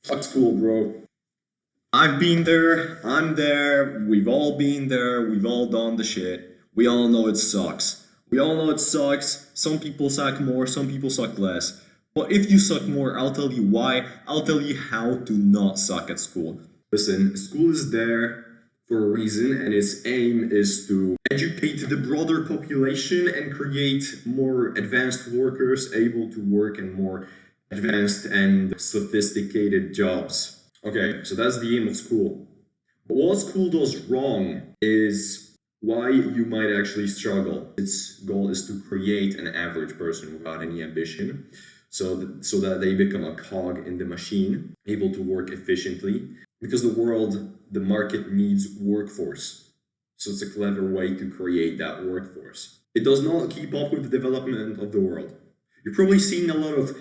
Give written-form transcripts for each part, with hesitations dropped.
Fuck school, bro. I've been there, I'm there, we've all been there, we've all done the shit. We all know it sucks. We all know it sucks. Some people suck more, some people suck less. But if you suck more, I'll tell you why. I'll tell you how to not suck at school. Listen, school is there for a reason, and its aim is to educate the broader population and create more advanced workers able to work in more advanced and sophisticated jobs. Okay, so that's the aim of school. But what school does wrong is why you might actually struggle. Its goal is to create an average person without any ambition, so that they become a cog in the machine, able to work efficiently. Because the market needs workforce. So it's a clever way to create that workforce. It does not keep up with the development of the world. You're probably seeing a lot of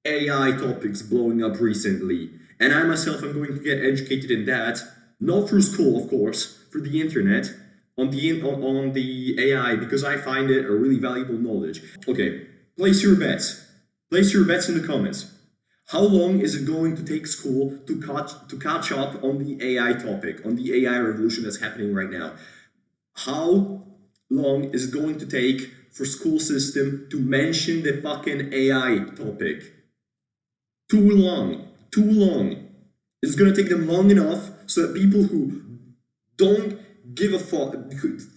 AI topics blowing up recently, and I myself am going to get educated in that, not through school, of course, through the internet, on the AI, because I find it a really valuable knowledge. Okay, place your bets. Place your bets in the comments. How long is it going to take school to catch up on the AI topic, on the AI revolution that's happening right now? How long is it going to take for school system to mention the fucking AI topic? Too long. Too long. It's gonna take them long enough so that people who don't give a fuck,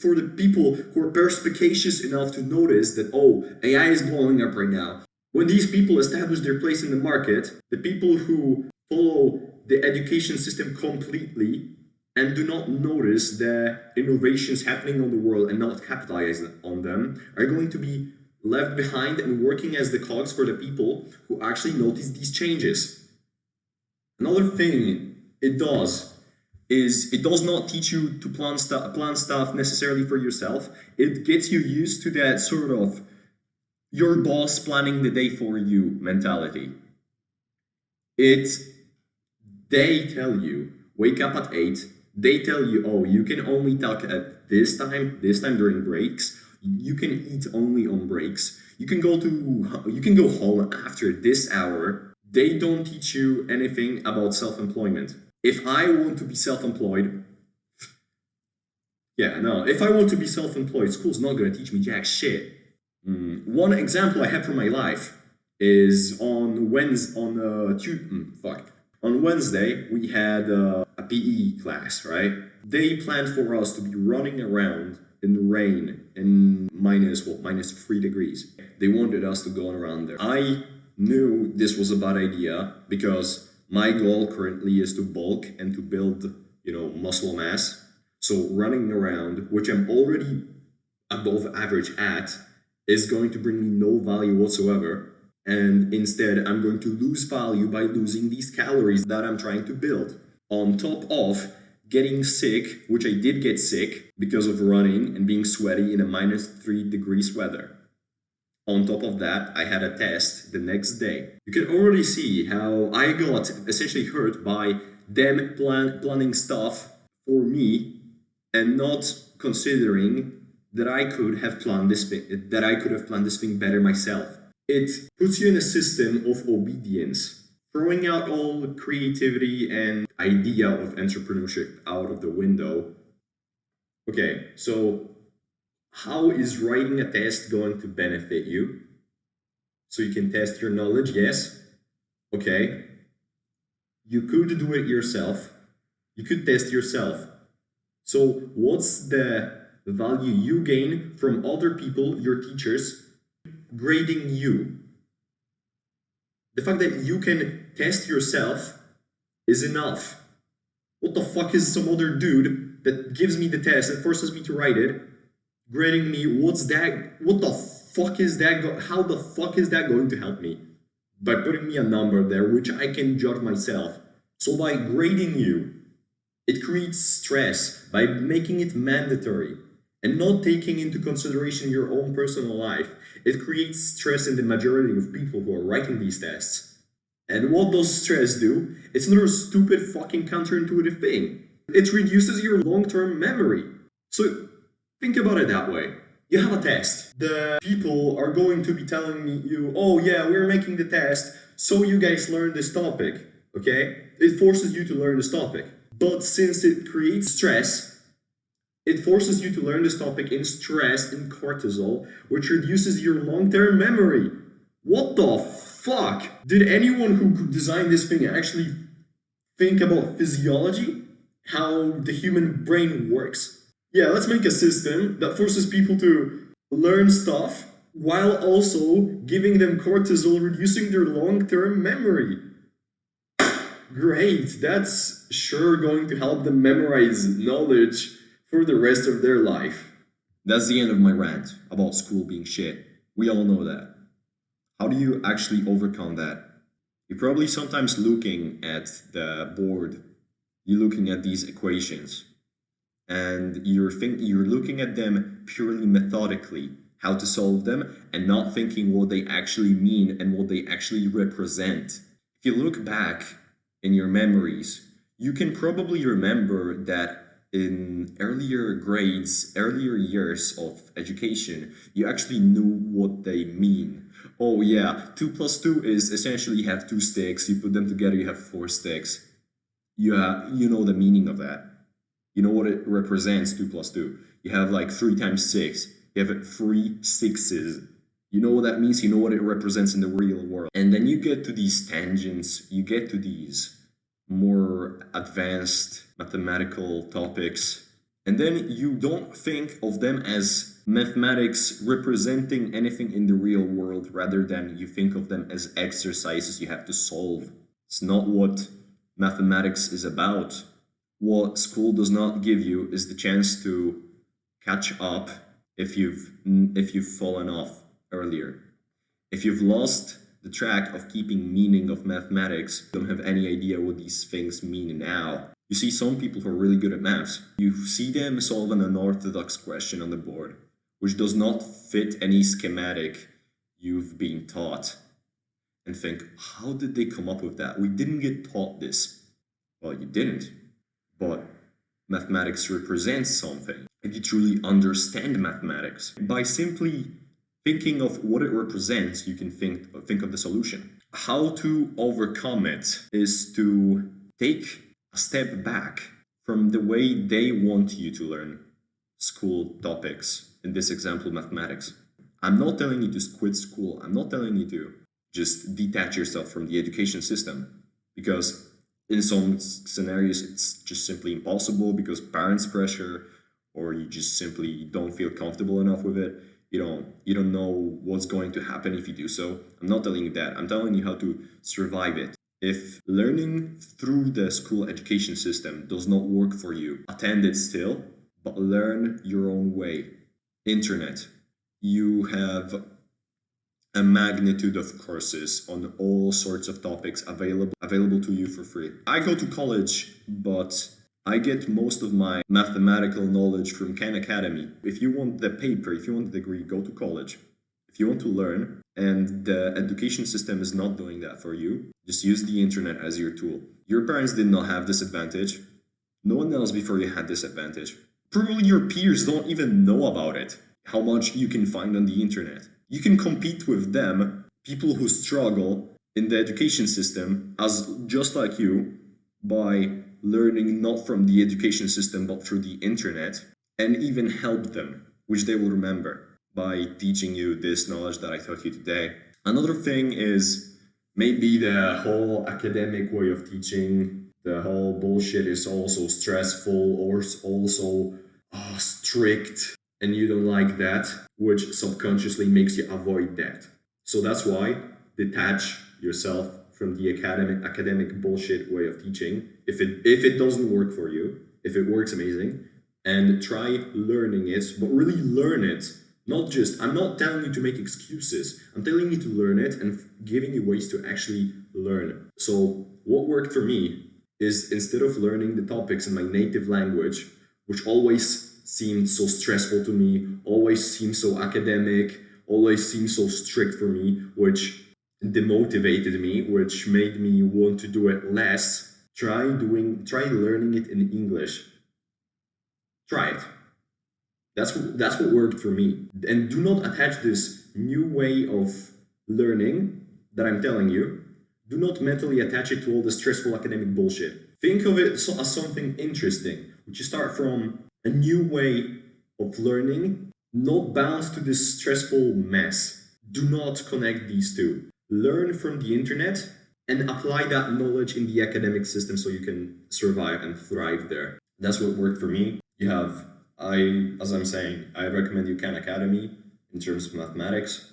for the people who are perspicacious enough to notice that, oh, AI is blowing up right now. When these people establish their place in the market, the people who follow the education system completely and do not notice the innovations happening on the world and not capitalize on them are going to be left behind and working as the cogs for the people who actually notice these changes. Another thing it does is it does not teach you to plan stuff necessarily for yourself. It gets you used to that sort of your boss planning the day for you mentality. They tell you wake up at 8. They tell you, oh, you can only talk at this time during breaks. You can eat only on breaks. You can go home after this hour. They don't teach you anything about self-employment. If I want to be self-employed, if I want to be self-employed, school's not gonna teach me jack shit. One example I have from my life is on Wednesday we had a PE class, right? They planned for us to be running around in the rain in -3 degrees. They wanted us to go around there. I knew this was a bad idea because my goal currently is to bulk and to build, muscle mass. So running around, which I'm already above average at, is going to bring me no value whatsoever. And instead, I'm going to lose value by losing these calories that I'm trying to build. On top of getting sick, which I did get sick because of running and being sweaty in a -3 degrees weather. On top of that, I had a test the next day. You can already see how I got essentially hurt by them planning stuff for me and not considering that I could have planned this thing better myself. It puts you in a system of obedience, throwing out all the creativity and idea of entrepreneurship out of the window. Okay, so how is writing a test going to benefit you? So you can test your knowledge, yes? Okay. You could do it yourself. You could test yourself. So what's the value you gain from other people, your teachers, grading you? The fact that you can test yourself is enough. What the fuck is some other dude that gives me the test and forces me to write it grading me? What's that? What the fuck is that? How the fuck is that going to help me? By putting me a number there, which I can judge myself. So by grading you, it creates stress by making it mandatory and not taking into consideration your own personal life. It creates stress in the majority of people who are writing these tests. And what does stress do? It's another stupid fucking counterintuitive thing. It reduces your long-term memory. So think about it that way. You have a test. The people are going to be telling you, oh yeah, we're making the test, so you guys learn this topic. okay? It forces you to learn this topic. But since it creates stress, it forces you to learn this topic in stress and cortisol, which reduces your long-term memory. What the fuck? Did anyone who designed this thing actually think about physiology? How the human brain works? Yeah, let's make a system that forces people to learn stuff while also giving them cortisol, reducing their long-term memory. Great, that's sure going to help them memorize knowledge for the rest of their life. That's the end of my rant about school being shit. We all know that. How do you actually overcome that? You're probably sometimes looking at the board, you're looking at these equations, and you're looking at them purely methodically, how to solve them, and not thinking what they actually mean and what they actually represent. If you look back in your memories, you can probably remember that in earlier grades, earlier years of education, you actually knew what they mean. Oh yeah, 2 plus 2 is essentially you have 2 sticks, you put them together, you have 4 sticks. You know the meaning of that. You know what it represents, 2 plus 2. You have like 3 times 6. You have 3 sixes. You know what that means, you know what it represents in the real world. And then you get to these tangents, you get to these more advanced mathematical topics, and then you don't think of them as mathematics representing anything in the real world, rather than you think of them as exercises you have to solve. It's not what mathematics is about. What school does not give you is the chance to catch up if you've fallen off earlier. If you've lost the track of keeping meaning of mathematics, don't have any idea what these things mean now. You see some people who are really good at maths. You see them solve an unorthodox question on the board, which does not fit any schematic you've been taught, and think, how did they come up with that? We didn't get taught this. Well, you didn't, but mathematics represents something. If you truly understand mathematics, by simply thinking of what it represents, you can think of the solution. How to overcome it is to take a step back from the way they want you to learn school topics, in this example, mathematics. I'm not telling you to quit school. I'm not telling you to just detach yourself from the education system, because in some scenarios it's just simply impossible because parents pressure, or you just simply don't feel comfortable enough with it. You don't know what's going to happen if you do so. I'm not telling you that. I'm telling you how to survive it. If learning through the school education system does not work for you, attend it still, but learn your own way. Internet. You have a magnitude of courses on all sorts of topics available to you for free. I go to college, but I get most of my mathematical knowledge from Khan Academy. If you want the paper, if you want the degree, go to college. If you want to learn, and the education system is not doing that for you, just use the internet as your tool. Your parents did not have this advantage. No one else before you had this advantage. Probably your peers don't even know about it, how much you can find on the internet. You can compete with them, people who struggle in the education system, as just like you, by learning not from the education system but through the internet, and even help them, which they will remember, by teaching you this knowledge that I taught you today. Another thing is maybe the whole academic way of teaching, the whole bullshit is also stressful or also strict, and you don't like that, which subconsciously makes you avoid that. So that's why detach yourself from the academic bullshit way of teaching. If it doesn't work for you, if it works, amazing, and try learning it, but really learn it. I'm not telling you to make excuses. I'm telling you to learn it and giving you ways to actually learn. So what worked for me is, instead of learning the topics in my native language, which always seemed so stressful to me, always seemed so academic, always seemed so strict for me, which demotivated me, which made me want to do it less, try learning it in English. Try it. That's what worked for me. And do not attach this new way of learning that I'm telling you, Do not mentally attach it to all the stressful academic bullshit. Think of it as something interesting, which you start from a new way of learning, not bound to this stressful mess. Do not connect these two. Learn from the internet and apply that knowledge in the academic system so you can survive and thrive there. That's what worked for me. You have, as I'm saying, I recommend you Khan Academy in terms of mathematics.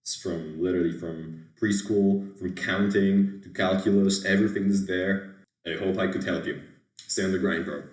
It's from literally from preschool, from counting to calculus, everything is there. I hope I could help you. Stay on the grind, bro.